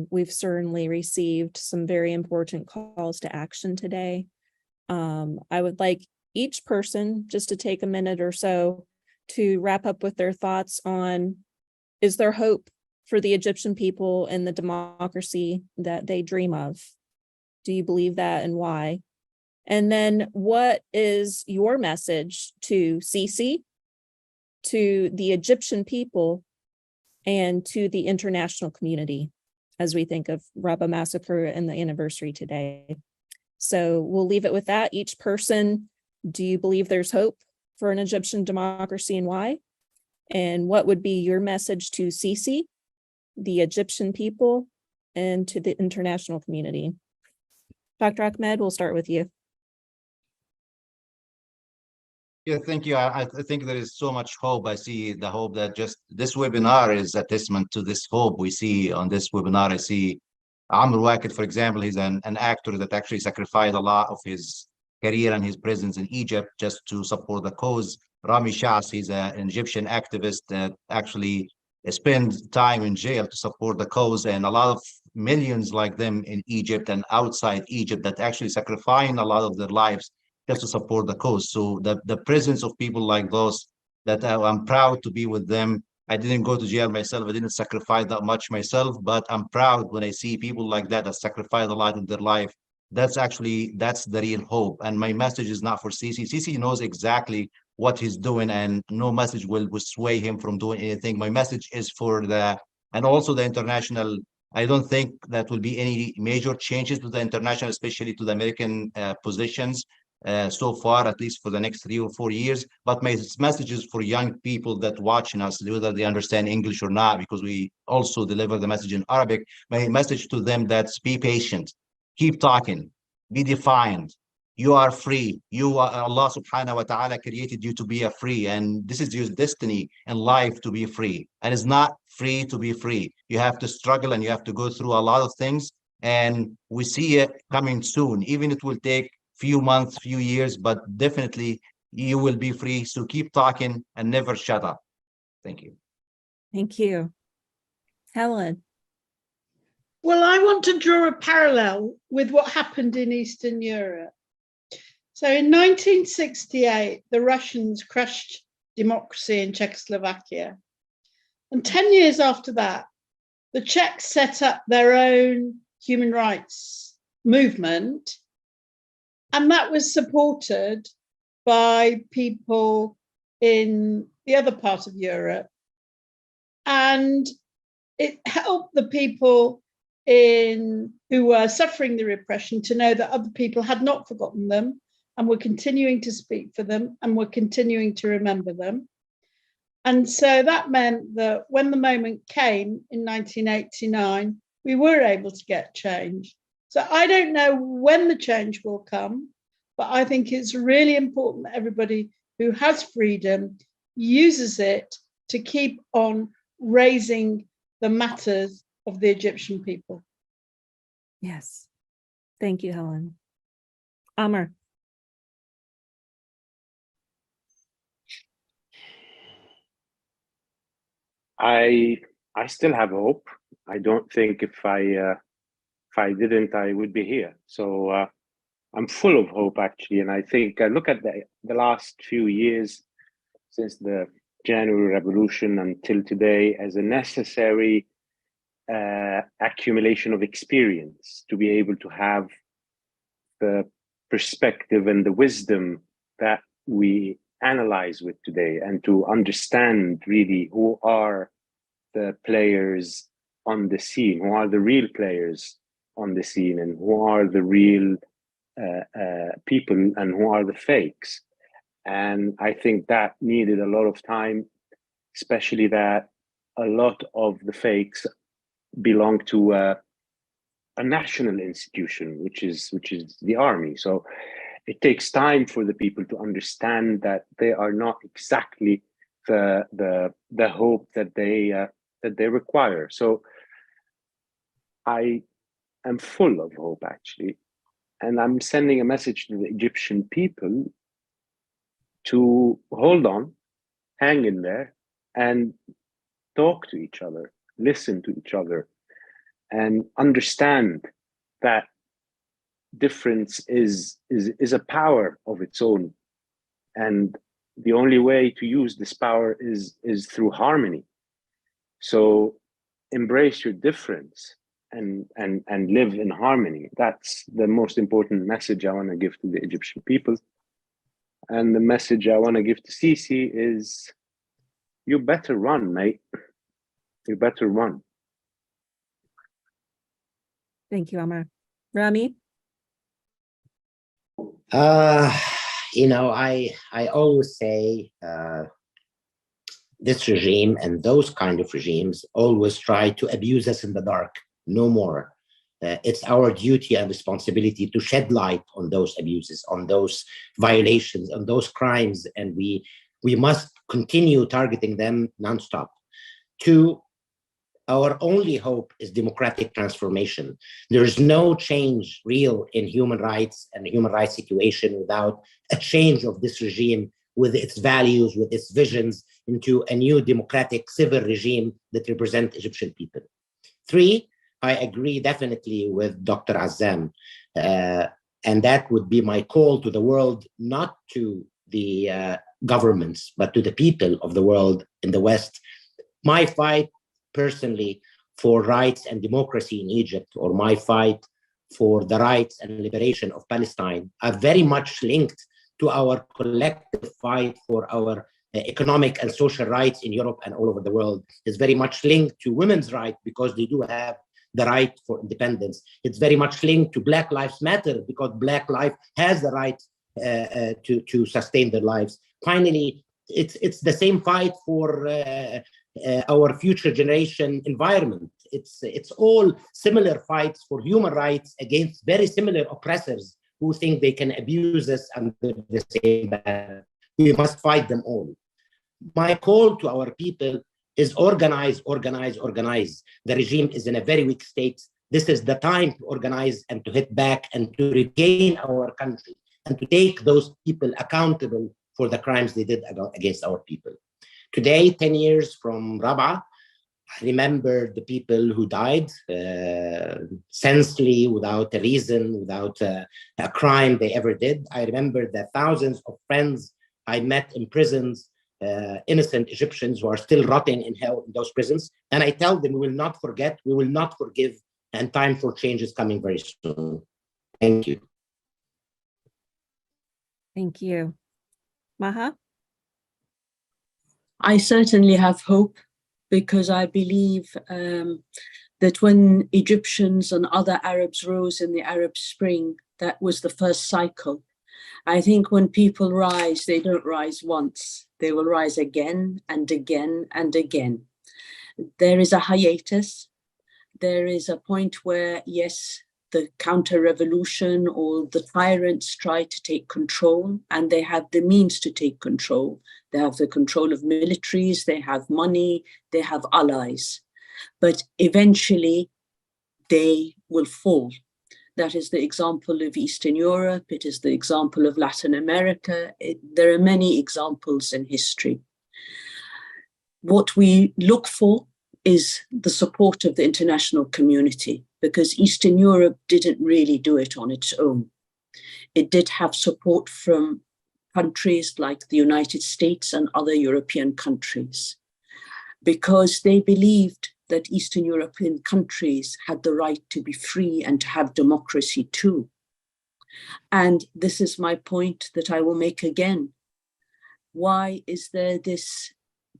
We've certainly received some very important calls to action today. I would like each person just to take a minute or so to wrap up with their thoughts on, is there hope for the Egyptian people and the democracy that they dream of? Do you believe that, and why? And then what is your message to Sisi, to the Egyptian people, and to the international community as we think of Rabba Massacre and the anniversary today? So we'll leave it with that. Each person, do you believe there's hope for an Egyptian democracy, and why? And what would be your message to Sisi, the Egyptian people, and to the international community? Dr. Ahmed, we'll start with you. Yeah, thank you. I think there is so much hope. I see the hope that just this webinar is a testament to this hope we see on this webinar. I see Amr Waked, for example, he's an actor that actually sacrificed a lot of his career and his presence in Egypt just to support the cause. Rami Shas, he's an Egyptian activist that actually spent time in jail to support the cause, and a lot of millions like them in Egypt and outside Egypt that actually sacrificing a lot of their lives just to support the cause. So the presence of people like those, that I'm proud to be with them. I didn't go to jail myself. I didn't sacrifice that much myself, but I'm proud when I see people like that sacrifice a lot in their life. That's the real hope. And my message is not for Sisi. Sisi knows exactly what he's doing, and no message will sway him from doing anything. My message is for and also the international. I don't think that will be any major changes to the international, especially to the American positions so far, at least for the next 3 or 4 years. But my message is for young people that watching us, whether they understand English or not, because we also deliver the message in Arabic. My message to them, that's be patient, keep talking, be defiant. You are free. Allah subhanahu wa ta'ala created you to be free, and this is your destiny in life, to be free. And it's not free to be free. You have to struggle and you have to go through a lot of things, and we see it coming soon. Even it will take few months, few years, but definitely you will be free. So keep talking and never shut up. Thank you. Thank you. Helen. Well, I want to draw a parallel with what happened in Eastern Europe. So in 1968, the Russians crushed democracy in Czechoslovakia. And 10 years after that, the Czechs set up their own human rights movement. And that was supported by people in the other part of Europe. And it helped the people who were suffering the repression to know that other people had not forgotten them and were continuing to speak for them and were continuing to remember them. And so that meant that when the moment came in 1989, we were able to get change. So I don't know when the change will come, but I think it's really important that everybody who has freedom uses it to keep on raising the matters of the Egyptian people. Yes. Thank you, Helen. Amr. I still have hope. I don't think if I didn't, I would be here. So I'm full of hope, actually. And I think I look at the last few years since the January Revolution until today as a necessary accumulation of experience to be able to have the perspective and the wisdom that we analyze with today, and to understand really who are the players on the scene, who are the real players on the scene, and who are the real people and who are the fakes. And I think that needed a lot of time, especially that a lot of the fakes belong to a national institution, which is the army. So it takes time for the people to understand that they are not exactly the hope that they require. So I am full of hope, actually, and I'm sending a message to the Egyptian people to hold on, hang in there, and talk to each other, listen to each other, and understand that difference is a power of its own. And the only way to use this power is through harmony. So embrace your difference and live in harmony. That's the most important message I want to give to the Egyptian people. And the message I want to give to Sisi is, you better run, mate. You better run. Thank you, Amar. Rami? I always say this regime and those kind of regimes always try to abuse us in the dark. No more. It's our duty and responsibility to shed light on those abuses, on those violations, on those crimes, and we must continue targeting them nonstop. Two, our only hope is democratic transformation. There is no change real in human rights and the human rights situation without a change of this regime with its values, with its visions, into a new democratic civil regime that represents Egyptian people. Three, I agree definitely with Dr. Azzam, and that would be my call to the world, not to the governments, but to the people of the world in the West. My fight personally for rights and democracy in Egypt, or my fight for the rights and liberation of Palestine, are very much linked to our collective fight for our economic and social rights in Europe and all over the world. It's very much linked to women's rights because they do have the right for independence. It's very much linked to Black Lives Matter because Black life has the right to sustain their lives. Finally, it's the same fight for our future generation environment. It's all similar fights for human rights against very similar oppressors who think they can abuse us under the same banner. We must fight them all. My call to our people is organize, organize, organize. The regime is in a very weak state. This is the time to organize and to hit back and to regain our country and to take those people accountable for the crimes they did against our people. Today, 10 years from Rabaa, I remember the people who died senselessly, without a reason, without a crime they ever did. I remember the thousands of friends I met in prisons, innocent Egyptians who are still rotting in hell in those prisons. And I tell them, we will not forget, we will not forgive, and time for change is coming very soon. Thank you. Thank you. Maha? I certainly have hope, because I believe that when Egyptians and other Arabs rose in the Arab Spring, that was the first cycle. I think when people rise, they don't rise once. They will rise again and again and again. There is a hiatus. There is a point where, yes, the counter-revolution or the tyrants try to take control, and they have the means to take control. They have the control of militaries, they have money, they have allies. But eventually, they will fall. That is the example of Eastern Europe. It is the example of Latin America. There are many examples in history. What we look for is the support of the international community, because Eastern Europe didn't really do it on its own. It did have support from countries like the United States and other European countries, because they believed that Eastern European countries had the right to be free and to have democracy too. And this is my point that I will make again. Why is there this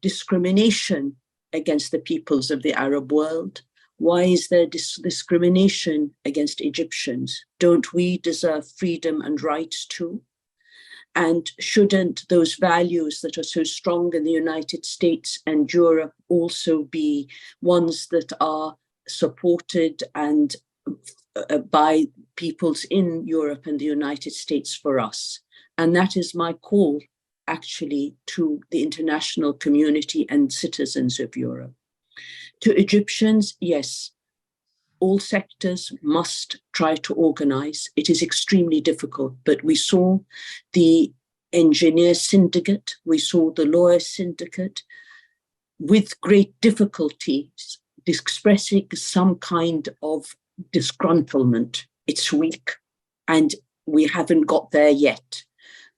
discrimination against the peoples of the Arab world? Why is there discrimination against Egyptians? Don't we deserve freedom and rights too? And shouldn't those values that are so strong in the United States and Europe also be ones that are supported and by peoples in Europe and the United States for us? And that is my call, actually, to the international community and citizens of Europe. To Egyptians, yes, all sectors must try to organize. It is extremely difficult, but we saw the engineer syndicate, we saw the lawyer syndicate. With great difficulties, expressing some kind of disgruntlement. It's weak, and we haven't got there yet.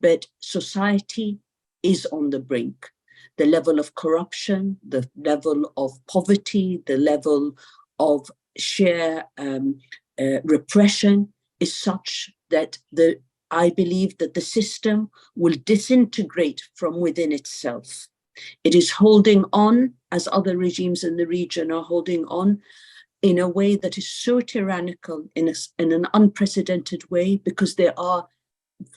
But society is on the brink. The level of corruption, the level of poverty, the level of sheer repression is such that I believe that the system will disintegrate from within itself. It is holding on, as other regimes in the region are holding on, in a way that is so tyrannical, in an unprecedented way, because they are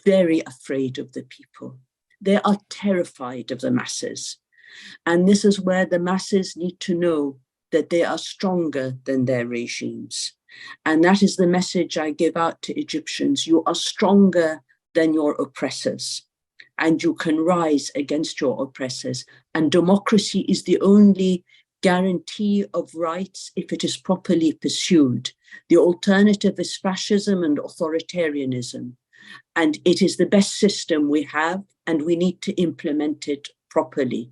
very afraid of the people. They are terrified of the masses. And this is where the masses need to know that they are stronger than their regimes. And that is the message I give out to Egyptians. You are stronger than your oppressors, and you can rise against your oppressors. And democracy is the only guarantee of rights if it is properly pursued. The alternative is fascism and authoritarianism. And it is the best system we have, and we need to implement it properly.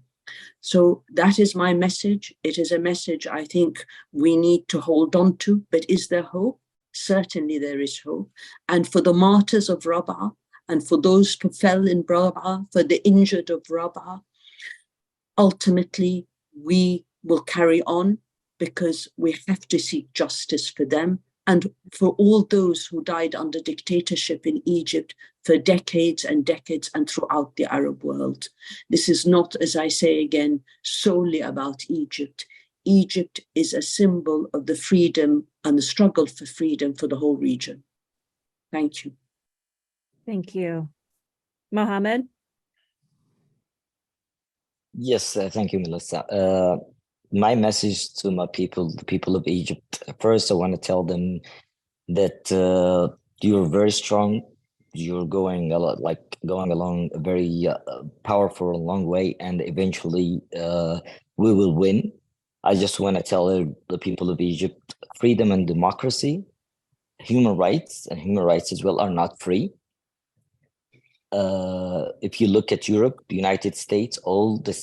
So that is my message. It is a message I think we need to hold on to. But is there hope? Certainly there is hope. And for the martyrs of Rabaa, and for those who fell in Rabaa, for the injured of Rabaa, ultimately we will carry on, because we have to seek justice for them and for all those who died under dictatorship in Egypt for decades and decades and throughout the Arab world. This is not, as I say again, solely about Egypt. Egypt is a symbol of the freedom and the struggle for freedom for the whole region. Thank you. Thank you. Mohammed? Yes, thank you, Melissa. My message to my people, the people of Egypt, first I want to tell them that you're very strong. You're going along a very powerful, long way, and eventually we will win. I just want to tell the people of Egypt, freedom and democracy, human rights as well are not free. If you look at Europe, the United States, all the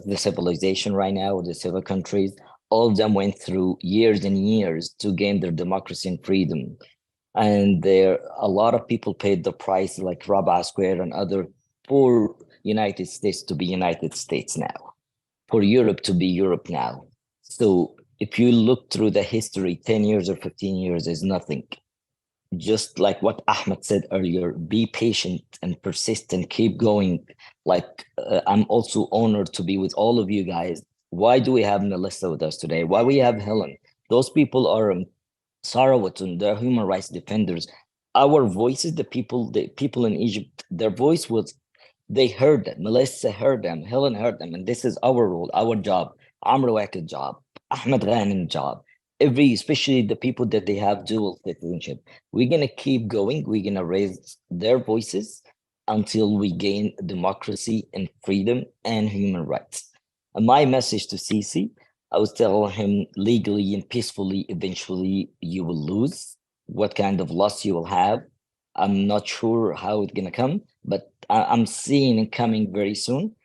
the civilization right now, the civil countries, all of them went through years and years to gain their democracy and freedom. And a lot of people paid the price, like Rabaa Square and other, for United States to be United States now, for Europe to be Europe now. So if you look through the history, 10 years or 15 years is nothing. Just like what Ahmed said earlier, be patient and persistent, keep going. I'm also honored to be with all of you guys. Why do we have Melissa with us today? Why we have Helen? Those people are Sarawatun, they're human rights defenders. Our voices, the people in Egypt, their voice was, they heard them. Melissa heard them, Helen heard them, and this is our role, our job, Amr Wakil's job, Ahmed Ghanim's job. Especially the people that they have dual citizenship. We're gonna keep going. We're gonna raise their voices until we gain democracy and freedom and human rights. And my message to Sisi, I was telling him, legally and peacefully, eventually you will lose. What kind of loss you will have, I'm not sure how it's gonna come, but I'm seeing it coming very soon.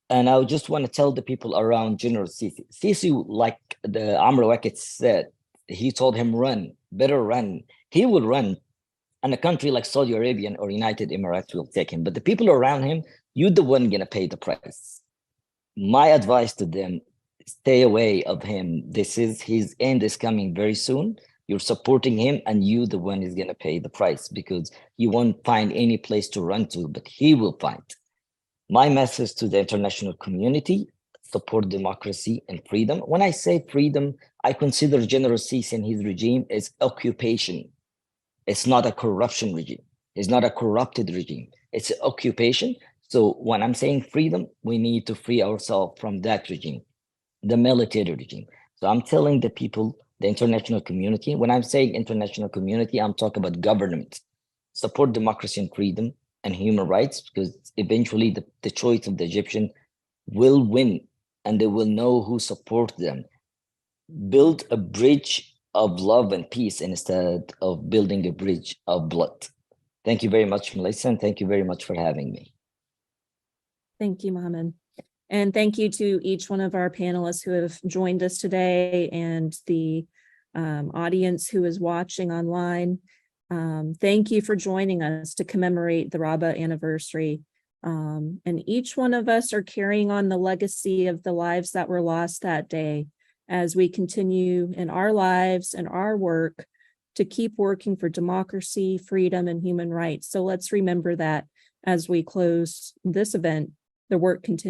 And I just want to tell the people around General Sisi. Sisi, like the Amr Wakit said, he told him, run, better run. He will run. And a country like Saudi Arabia or United Emirates will take him. But the people around him, you're the one going to pay the price. My advice to them, stay away of him. His end is coming very soon. You're supporting him, and you the one is going to pay the price, because you won't find any place to run to, but he will find. My message to the international community, support democracy and freedom. When I say freedom, I consider General Sisi and his regime as occupation. It's not a corruption regime. It's not a corrupted regime. It's an occupation. So when I'm saying freedom, we need to free ourselves from that regime, the military regime. So I'm telling the people, the international community, when I'm saying international community, I'm talking about government. Support democracy and freedom and human rights, because eventually the choice of the Egyptian will win, and they will know who support them. Build a bridge of love and peace instead of building a bridge of blood. Thank you very much, Melissa, and thank you very much for having me. Thank you, Mohammed. And thank you to each one of our panelists who have joined us today and the audience who is watching online. Thank you for joining us to commemorate the Rabaa anniversary. And each one of us are carrying on the legacy of the lives that were lost that day as we continue in our lives and our work to keep working for democracy, freedom, and human rights. So let's remember that as we close this event, the work continues.